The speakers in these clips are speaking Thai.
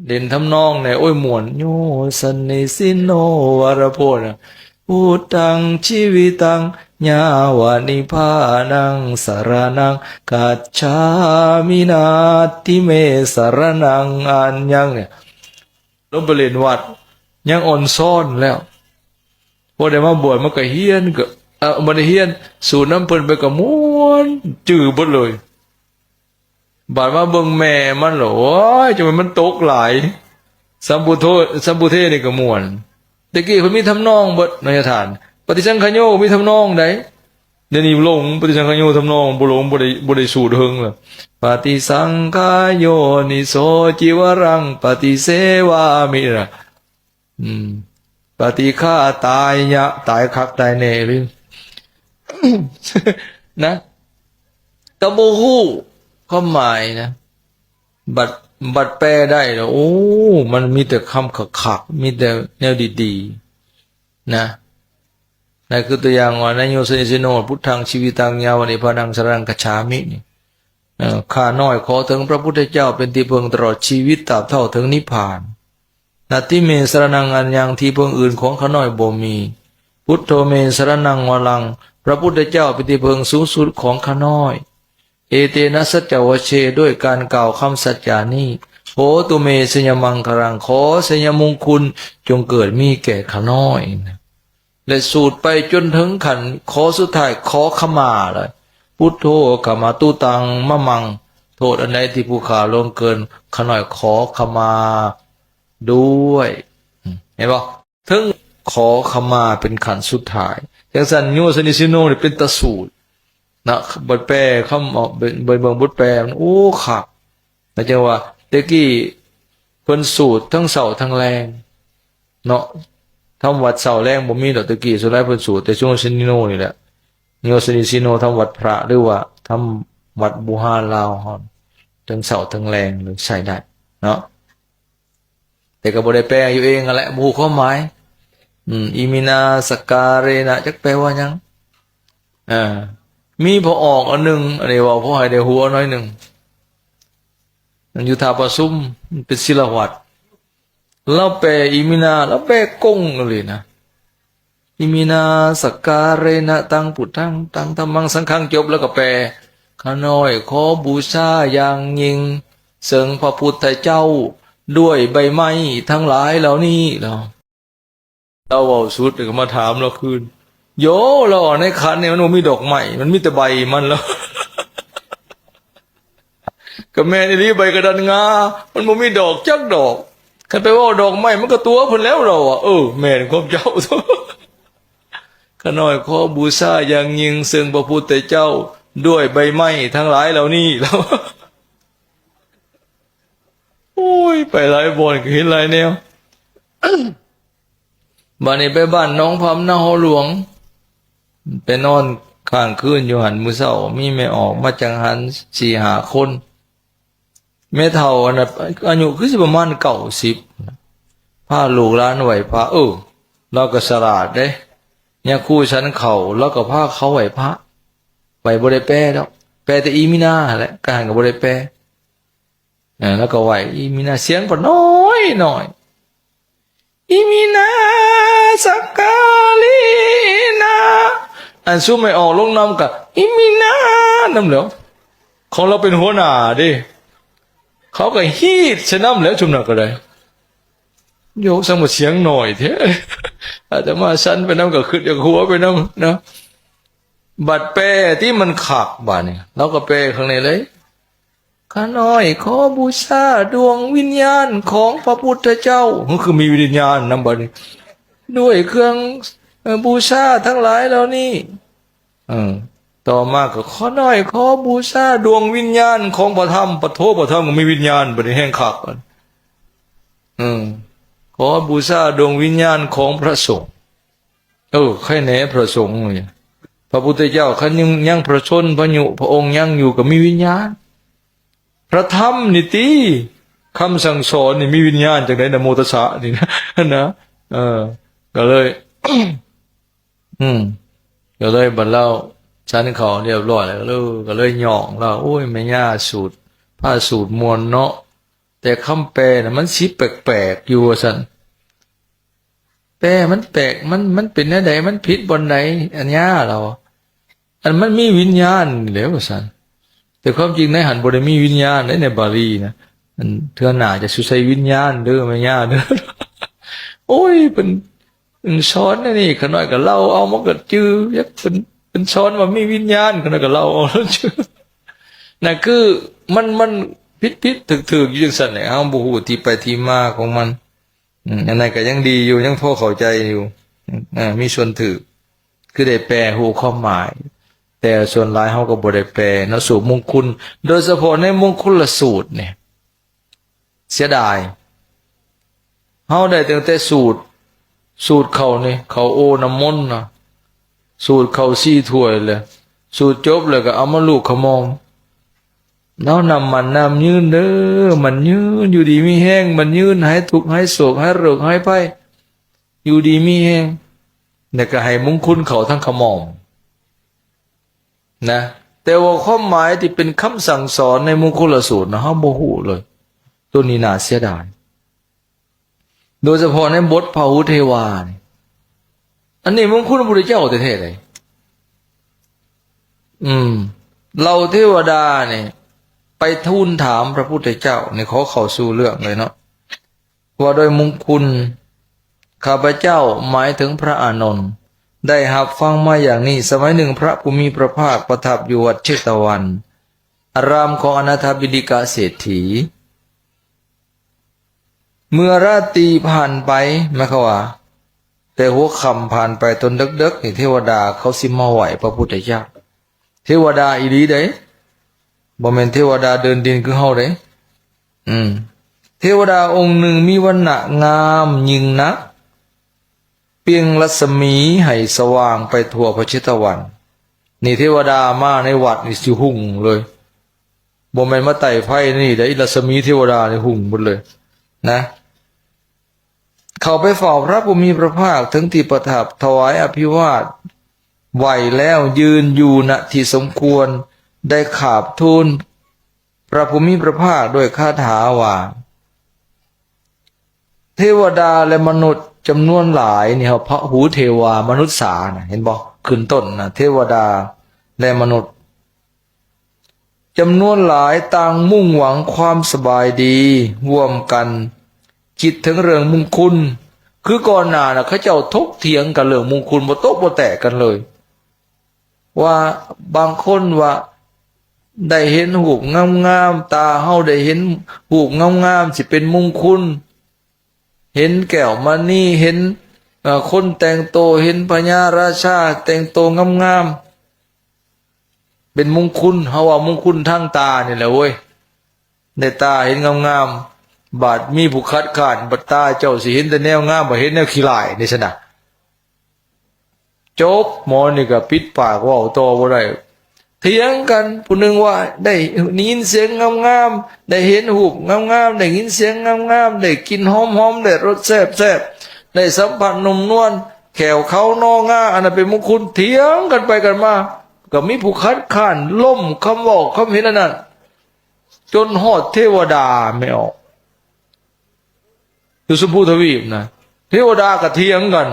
เด่นทำนองเนี่ยโอ้ยม่วนโยสันนิสิโนวรโพนะพุทธังชีวิตังญาวานิพานังสารนังกัจฉามินาทิเมสารนังอันยังเนี่ยลงไปเรียนวัดยังอ่อนซ่อนแล้วพอได้มาบวชมันก็เฮียนก็มันเฮียนสู่น้ำเพิ่นไปก็ม้วนจื้อเบิดเลยบาดมาเบิ่งแม่มันเหรอโอ้ยจังมันตกหลายสัมพุทโธสัมพุเทนี่ก็ม่วนตะกี้เพิ่นมีทำนองเบิดในฐานปฏิสังขโยมีทำนองใดเดี๋ยวนี้หลงปฏิสังขโยทำนองบ่หลงบ่ได้สูตรเฮิงล่ะปฏิสังขโยนิโสจิวรังปฏิเสวามิล่ะปฏิฆาตายยะตายคักตายแน่หรือ นะตะบูฮู้ความหมายนะบัดแปลได้แล้วโอ้มันมีแต่คำขักๆมีแต่แนวดีๆนะนั่นคือตัวอย่างว่านายโยสนิสิโนพุทธังชีวิตังญาวนิพานังสรังกัจฉามินี่ข้าน้อยขอถึงพระพุทธเจ้าเป็นที่พึ่งตลอดชีวิตตราบเท่าถึงนิพพานนาทิเมสรนังอันยังที่พึ่งอื่นของข้าน้อยบ่มีพุทโธเมสรนังวรังพระพุทธเจ้าเป็นที่พึ่งสูงสุดของข้าน้อยเอเตนะสัจจวเชด้วยการกล่าวคำสัจจานี้โหตุเมสยมังครังขอสยมงคุณจงเกิดมีแก่ข้าน้อยและสูตรไปจนถึงขันขอสุดท้ายขอขมาเลยพุทโธขมาตุตังมะมังโทษอันใดที่ผู้ขาลงเกินข้าน้อยขอขมาด้วยเห็นปะถึงขอขมาเป็นขันสุดท้ายอย่างสันโยสนิสิโนนี่เป็นตะสูตรนะบทแปลคำออกเบิ่งบทแปลมันโอ้ขักนะจังว่าตะกี้เพิ่นสูตรทั้งเสาทั้งแรงเนาะทำวัดเสาแรงบ่มีดอกตะกี้สุดท้ายเพิ่นสูตรแต่ช่วงสนิโนนี่แหละโยสนิสิโนทำวัดพระหรือว่าทำวัดบูฮาลาวฮอนทั้งเสาทั้งแรงหรือใช้ได้เนาะแต่ก็บ่ได้แปลอยู่เองนั่นแหละบ่ฮู้ความหมายอิมินาสการเรนะจักแปลว่าหยังมีพอออกอันหนึ่งอันนี้ว่าพอให้ได้หัวน้อยหนึ่งมันอยู่ท่าประซุมเป็นศิลวัตรแล้วแปลอิมินาแล้วแปลกงเลยนะอิมินาสการเรนะตังพุทธังตังธัมมังสังฆังจบแล้วก็แปลข้าน้อยขอบูชาอย่างยิ่งเสริงพระพุทธเจ้าด้วยใบไม้ทั้งหลายเหล่านี้เราเอาสุดก็มาถามเราคืนโยเราในขันเนี่ยมันมีดอกไม้มันมีแต่ใบมันแล้วก็แม่นี่ใบกระดันงามันบ่มีดอกจักดอกคันไปว่าดอกไม้มันก็ตัวเพิ่นแล้วเราแม่นความเจ้าข้าน้อยขอบูชาอย่างยิ่งซึ่งพระพุทธเจ้าด้วยใบไม้ทั้งหลายเหล่านี้แล้วโอ้ยไปหลายบ่อนก็เห็นหลายแนวบ้านนี้ไปบ้านน้องพำนาหอหลวงไปนอนข้างคืนอยู่หันมื้อเช้ามีแม่ออกมาจังหัน4-5 คนแม่เฒ่าอันนั้นอายุคือสิประมาณ90พาลูกหลานไหวพระเราก็ฉลาดเด้เนี่ยครูฉันเขาแล้วก็พาเขาไหวพระไหวบ่ได้แปลดอกแปลแต่อีมินาแหละก็หันก็บ่ได้แปลแล้วก็ไหวอีมินาเสียงก็น้อยอิมินาสักกาลีนาอันสู้ไม่ออกลงน้ำกับอิมินาน้ำเหลวของเราเป็นหัวหน้าดิเขาก็ฮีดชะน้ำแล้วชุมหนักก็ได้โยกสมเสียงหน่อยเถอะอาจจะมาสั้นไปน้ำก็ขึ้นอย่างหัวไปน้ำนะบัดแปรที่มันขักบาเนี่ยเราก็แปรข้างในเลยข้าน้อยขอบูชาดวงวิญญาณของพระพุทธเจ้าก็คือมีวิญญาณนำบัดนี้ด้วยเครื่องบูชาทั้งหลายเหล่านี้ต่อมาก็ขอน้อยขอบูชาดวงวิญญาณของพระธรรมพระโธพระธรรมก็มีวิญญาณบัดนี้แห้งขักขอบูชาดวงวิญญาณของพระสงฆ์ใครแหน่พระสงฆ์เนี่ยพระพุทธเจ้าคันยังพระชนพระยุพระองค์ยังอยู่ก็มีวิญญาณพระธรรมนี่ติคำสั่งสอนนี่มีวิญญาณจากไหนนะโมตัสสะนี่นะก็เลย ก็เลยบรรเล่าชั้นเขาเรียบร้อยแล้วก็เลยหยองเราโอ้ยแม่ย่าสูตรผ้าสูตรมวลเนาะ แต่คำแปลน่ะมันสิแปลกๆอยู่ว่าซั่นแปลมันแปลกมันเป็นแนวใดมันผิดบนใดอันยาเราอันมันมีวิญญาณแล้วว่าซั่นแต่ความจริงในหันบ่ได้มีวิญญาณในบาลีนะมันเทื่อหน้าจะสุใส่วิญญาณเด้อแม่ย่าเด้อโอ้ยเป็นช้อนนี่ขน้อยก็เล่าเอามันก็จื้อยักเป็นช้อนว่ามีวิญญาณขน้อยก็เล่าเอาแล้วจื้อนั่นคือมันผิดถึกๆอยู่จังซั่นแหละเฮาบ่ฮู้ที่ไปที่มาของมันอันนั้นก็ยังดีอยู่ยังพอเข้าใจอยู่มีส่วนถึกคือได้แปลฮู้ความหมายแต่ส่วนหลายเฮาก็บ่ได้แปลเนาะสูตรมงคลโดยเฉพาะในมงคลสูตรเนี่ยเสียดายเฮาได้ตั้งแต่สูตรเขานี่เขาโอน้ำมนต์นะสูตรเขา4ถ้วยเลยสูตรจบแล้วก็เอามาลูกขมองแล้วนำมันน้ำยืนเด้อมันยืนอยู่ดีมีแห้งมันยืนหายทุกข์หายโศกหายโรคหายภัยอยู่ดีมีแห้งแล้วก็ให้มงคลเขาทั้งขมองนะแต่ว่าความหมายที่เป็นคำสั่งสอนในมงคลสูตรนะเฮาบ่ฮู้เลยตัวนี้น่าเสียดายโดยเฉพาะในบทพหุเทวานี่อันนี้มงคลพระพุทธเจ้าแท้ๆเลยเราเทวดาเนี่ยไปทูลถามพระพุทธเจ้าเนี่ยขอเข้าสู่เรื่องเลยเนาะว่าโดยมงคลข้าพเจ้าหมายถึงพระอานนท์ได้หับฟังมาอย่างนี้สมัยหนึ่งพระผู้มีพระภาคประทับอยู่วัดเชตวันอารามของอนาถบิณฑิกาเศรษฐีเมื่อราตรีผ่านไปหมายความว่าแต่หัวค่ำผ่านไปตนดึกๆนี่เทวดาเขาสิมาไหวพระพุทธเจ้าเทวดาอีหลีเด้บ่แม่นเทวดาเดินดินคือเฮาเด้เทวดาองค์หนึ่งมีวรรณะงามยิ่งนักเปล่งรัศมีให้สว่างไปทั่วพระเชตวันนี่เทวดามาในวัดนี่สิหุ่งเลยบ่แม่นมาไต่ไฟนี่ได้รัศมีเทวดานี่หุ่งหมดเลยนะเข้าไปเฝ้าพระผู้มีพระภาคถึงที่ประทับถวายอภิวาทไหวแล้วยืนอยู่ณที่สมควรได้ขาบทูลพระผู้มีพระภาคด้วยคาถาว่าเทวดาและมนุษย์จำนวนหลายนี่ครับพระหูเทวามนุษย์สานะเห็นบอกขึ้นต้นนะเทวดาและมนุษย์จำนวนหลายต่างมุ่งหวังความสบายดีร่วมกันคิดถึงเรื่องมงคลคือก่อนหน้านะเขาเจ้าทกเถียงกันเรื่องมงคลบ่โต๊ะบ่แตกกันเลยว่าบางคนว่าได้เห็นหูปงามๆตาเฮาได้เห็นหูปงามๆสิเป็นมงคลเห็นแก้วมณีเห็นคนแต่งโตเห็นพญาราชาแต่งโตงามๆเป็นมงคลเฮาว่ามงคลทางตานี่แหละเว้ยในตาเห็นงามๆบาดมีผู้คัดค้านบัดตาเจ้าสิเห็นแต่แนวงามบ่เห็นแนวขี้ร้ายนี่ซะนะจบหมอนี่ก็ปิดปากเว้าต่อบ่ได้เถียงกันผู้หนึ่งว่าได้ยินเสียงงามๆได้เห็นรูปงามๆได้ยินเสียงงามๆได้กินหอมๆได้รสแซ่บๆได้สัมผัสนุ่มนวลแขวเขานองาอันนั้นเป็นมงคลเถียงกันไปกันมาก็มีผู้คัดค้านล่มคำบอกคำเห็นนั่นจนฮอดเทวดาไม่ออกอยู่สมพูทวีปนะเทวดาก็เถียงกัน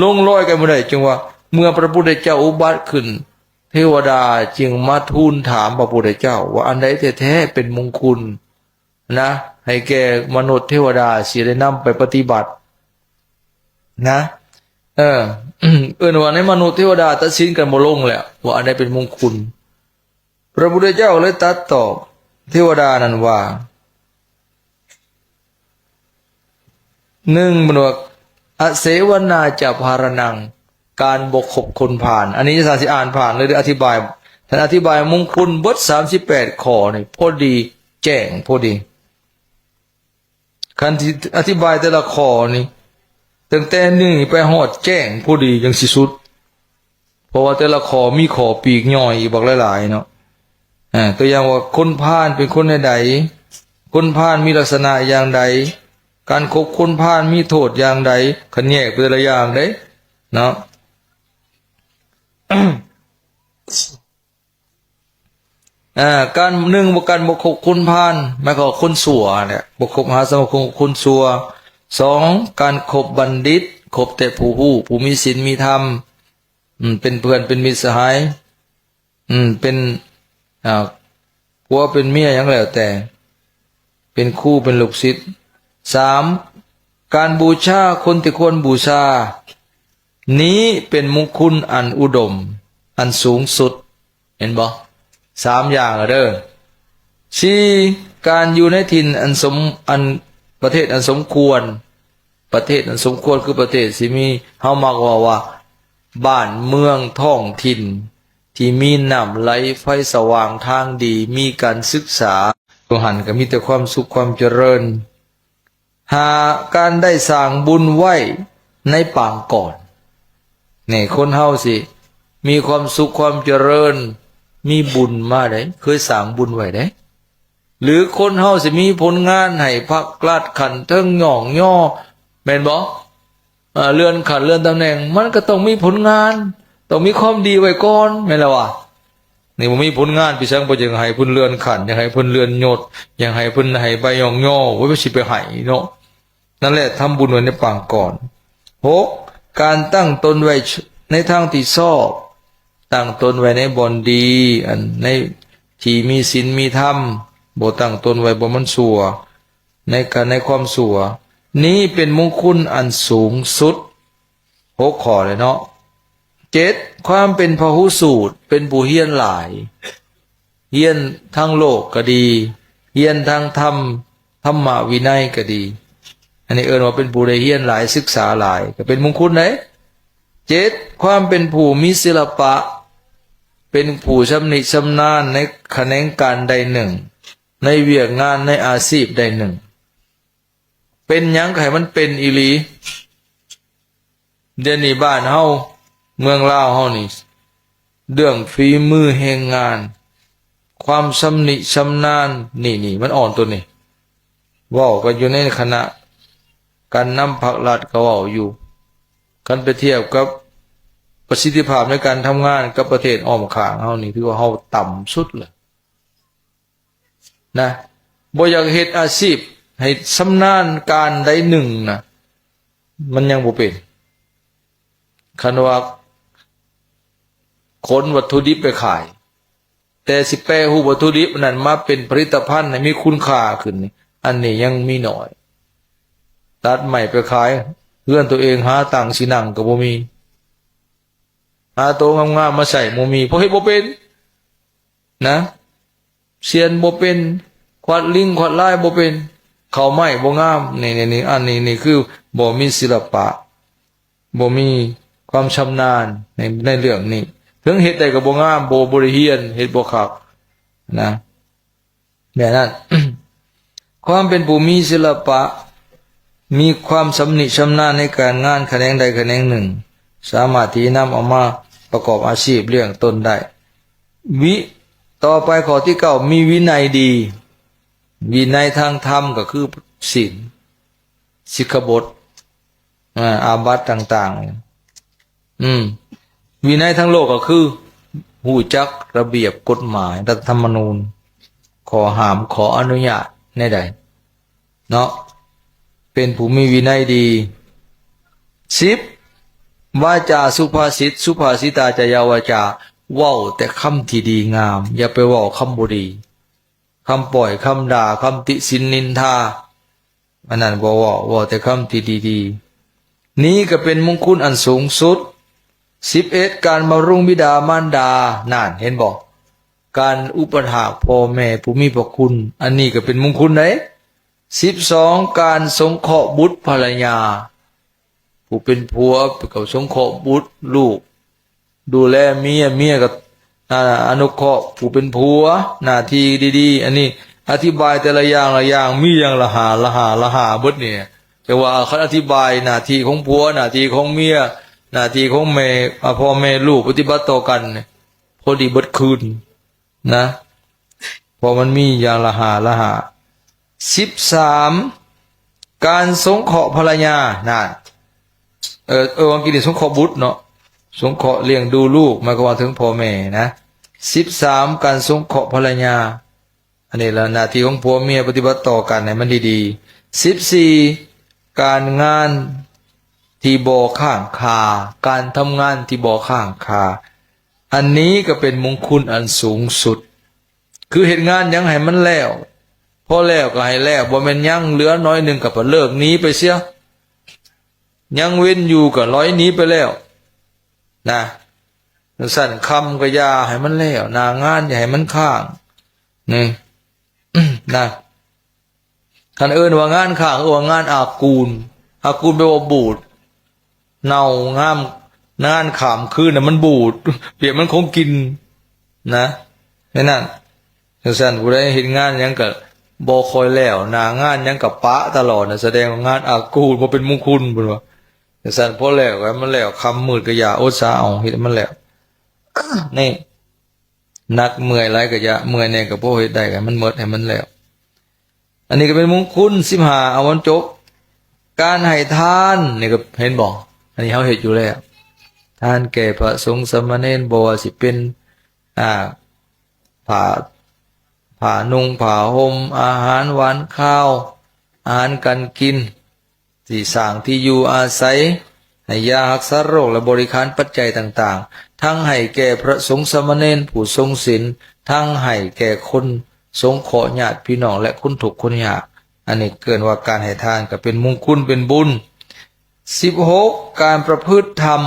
ลงรอยกันบ่ได้จึงว่าเมื่อพระพุทธเจ้าอุบัติขึ้นเทวดาจึงมาทูลถามพระพุทธเจ้าว่าอันใดแท้ๆเป็นมงคลนะให้แก่มนุษย์เทวดาสิได้นำไปปฏิบัตินะว่าในมนุษย์เทวดาตัดสินกันบ่ลงแล้วว่าอันใดเป็นมงคลพระพุทธเจ้าเลยตรัสตอบเทวดานั้นว่า1มันว่าอเสวนาจะภารนังการบกขบคนผ่านอันนี้จะอ่านผ่านเลยหรืออธิบายท่านอธิบายมงคลบท38ข้อนี่พอดีแจ้งพอดีคันที่อธิบายแต่ละข้อนี่ตั้งแต่นี่ไปฮอดแจ้งพอดีจังสิสุดเพราะว่าแต่ละข้อมีข้อปีกย่อยอีกบักหลายๆเนาะตัวอย่างว่าคนผ่านเป็นคนใดคนผ่านมีลักษณะอย่างใดการคบคนผ่านมีโทษอย่างใดคันแยกเป็นละอย่างเด้เนาะ การหนึ่งบุการบุคคลคุณพานหมายความคนสัวเนี่ยบุคคลหาสมาคมคนสัวสองการคบบัณฑิตคบแต่ผู้ฮู้ผู้มีศีลมีธรรมเป็นเพื่อนเป็นมิตรสหายเป็นผัวเป็นเมียอย่างแล้วแต่เป็นคู่เป็นลูกศิษย์สามการบูชาคนที่ควรบูชานี้เป็นมงคลอันอุดมอันสูงสุดเห็นบ่สามอย่างเด้อสี่การอยู่ในถิ่นอันประเทศอันสมควรประเทศอันสมควรคือประเทศที่มีเฮามักว่าบ้านเมืองท้องถิ่นที่มีน้ำไหลไฟสว่างทางดีมีการศึกษาตัวหันก็มีแต่ความสุขความเจริญหาการได้สร้างบุญไว้ในปางก่อนนี่คนเฮาสิมีความสุขความเจริญมีบุญมาได้เคยสร้างบุญไว้ได้หรือคนเฮาสิมีผลงานให้พักกลัดขันเทิงหย่องย่อแม่นบ่เลื่อนขันเลื่อนตำแหน่งมันก็ต้องมีผลงานต้องมีความดีไว้ก่อนแม่นแล้ววะนี่บ่มีผลงานพี่ช่างบ่ยังให้เพิ่นเลื่อนขันยังให้เพิ่นเลื่อนยศยังให้เพิ่นให้ใบย่องย่อไว้บ่สิไปให้เนาะนั่นแหละทำบุญไว้ในปางก่อนหกการตั้งตนไว้ในทางที่ชอบตั้งตนไว้ในบ่อนดีอันในที่มีศีลมีธรรมบ่ตั้งตนไว้บ่มันชั่วในความชั่วนี้เป็นมงคลอันสูงสุดหกข้อเลยเนาะเจ็ดความเป็นพหุสูตรเป็นผู้เฮียนหลายเฮียนทั้งโลกก็ดีเฮียนทั้งธรรมวินัยก็ดีอันนี้ว่าเป็นผู้ได้เฮียนหลายศึกษาหลายก็เป็นมงคลไหนเจ็ดความเป็นผู้มีศิลปะเป็นผู้ชำนิชำนาญในแขนงการใดหนึ่งในเวียกงานในอาชีพใดหนึ่งเป็นหยังไงมันเป็นอีหลีเดี๋ยวนี้บ้านเฮาเมืองลาวเฮานี่เรื่องฝีมือแห่งงานความชำนิชำนาญนี่มันอ่อนตัวนี้ว้าวกันอยู่ในคณะการนำผักลัดก็ว้าวอยู่กันไปเทียบกับประสิทธิภาพในการทำงานกับประเทศอ้อมข้างเฮานี่ถือว่าเฮาต่ำสุดเลยนะบ่อยากเฮ็ดอาชีพให้ชำนาญการใดหนึ่งนะมันยังบ่เป็นคันว่าขนวัตถุดิบไปขายแต่สิแปรรูปวัตถุดิบนั้นมาเป็นผลิตภัณฑ์ให้มีคุณค่าขึ้นนี่อันนี้ยังมีน้อยตัดใหม่ไปขายเพื่อนตัวเองหาตังค์สินั่งก็บ่มีหาโต๊ะงามๆมาใส่บ่มีเพราะเฮ็ดบ่เป็นนะเสียนบ่เป็นขวัดลิงขวัดลายบ่เป็นเขาไม้บ่งามนี่อันนี้คือบ่มีศิลปะบ่มีความชำนาญในเรื่องนี้ถึงเฮ็ดได้ก็บ่งามบ่ได้เฮียนเฮ็ดบ่คักนะแบบนั้น ความเป็นผู้มีศิลปะมีความชำนิชำนาญในการงานแขนงใดแขนงหนึ่งสามารถที่นำเอามาประกอบอาชีพเลี้ยงตนได้ต่อไปข้อที่เก้ามีวินัยดีวินัยทางธรรมก็คือศีลสิกขบทอาบัติต่างๆวินัยทางโลกก็คือหูจักระเบียบกฎหมายรัฐธรรมนูญขอห้ามขออนุญาตในใดเนาะเป็นผู้มีวินัยดี10วาจาสุภาษิตสุภาษิตาจยาวาจาเว้าแต่คำที่ดีงามอย่าไปเว้าคำบ่ดีคำปล่อยคำด่าคำติสินนินทาอันนั้นบ่เว้าแต่คำที่ดีๆนี้ก็เป็นมงคลอันสูงสุด11การบำรุงบิดามารดานั่นเห็นบ่การอุปถากพ่อแม่ผู้มีพระคุณอันนี้ก็เป็นมงคลไหน12การสงเคราะห์บุตรภรรยาผู้เป็นผัวก็สงเคราะห์บุตรลูกดูแลเมียก็อนุเคราะห์ผู้เป็นผัวหน้าที่ดีๆอันนี้อธิบายแต่ละอย่างมีอย่างละหาเบิดเนี่ยแต่ว่าเขาอธิบายหน้าที่ของผัวหน้าที่ของเมียหน้าที่ของแม่พ่อแม่ลูกปฏิบัติต่อกันพอดีเบิดคืนนะพอมันมีอย่างละหา13การสงเคราะห์ภรรยานั่นวันกินสงเคราะห์บุตรเนาะสงเคราะห์เลี้ยงดูลูกหมายความว่าถึงพ่อแม่นะ 13การสงเคราะห์ภรรยาอันนี้ละหน้าที่ของผัวเมียปฏิบัติต่อกันให้มันดีๆ14การงานที่บ่ข้างคาการทำงานที่บ่ข้างคาอันนี้ก็เป็นมงคลอันสูงสุดคือเฮ็ดงานยังให้มันแล้วพอแล้วก็ให้แล้วบ่แม่นยังเหลือน้อยหนึงก็เลิกหนีไปเสียยังเว้นอยู่ก็ร้อยหนีไปแล้วนะสั่นคำก็อย่าให้มันแล้วหน้างานอย่าให้มันข้างนี่ นะท่านเอิ้นว่างานข้างว่างานอากูลแปลว่าบูดเน่างามงานขามคืนน่ะมันบูดเปรียบมันคงกินนะนั่นน่ะสั่นผู้ใดเฮ็ดงานหยังก็บ่ค่อยแล้วหน้างานหยังก็ปะตลอดน่ะแสดงว่างานอากูลบ่เป็นมงคลเพิ่นว่าสั่นพอแล้วก็ให้มันแล้วค่ำมืดก็อย่าอดสาเอาเฮ็ดให้มันแล้ว นี่นักเมื่อยหลายก็อย่าเมื่อยแน่ก็บ่เฮ็ดได้ก็ให้มันหมดให้มันแล้วอันนี้ก็เป็นมงคล15เอาวันจบการให้ทานนี่ก็เห็นบ่อันนี้เฮาเฮ็ดอยู่แล้วทานแก่พระสงฆ์สามเณรบ่ว่าสิเป็นอ่าผ้านุ่งผ้าห่มอาหารหวานข้าวอาหารการกินที่สร้างที่อยู่อาศัยให้ยารักษาโรคและบริการปัจจัยต่างๆทั้งให้แก่พระสงฆ์สามเณรผู้ทรงศีลทั้งให้แก่คนสงเคราะห์ญาติพี่น้องและคนทุกข์คนยากอันนี้เกินว่าการให้ทานก็เป็นมงคลเป็นบุญ16การประพฤติธรรม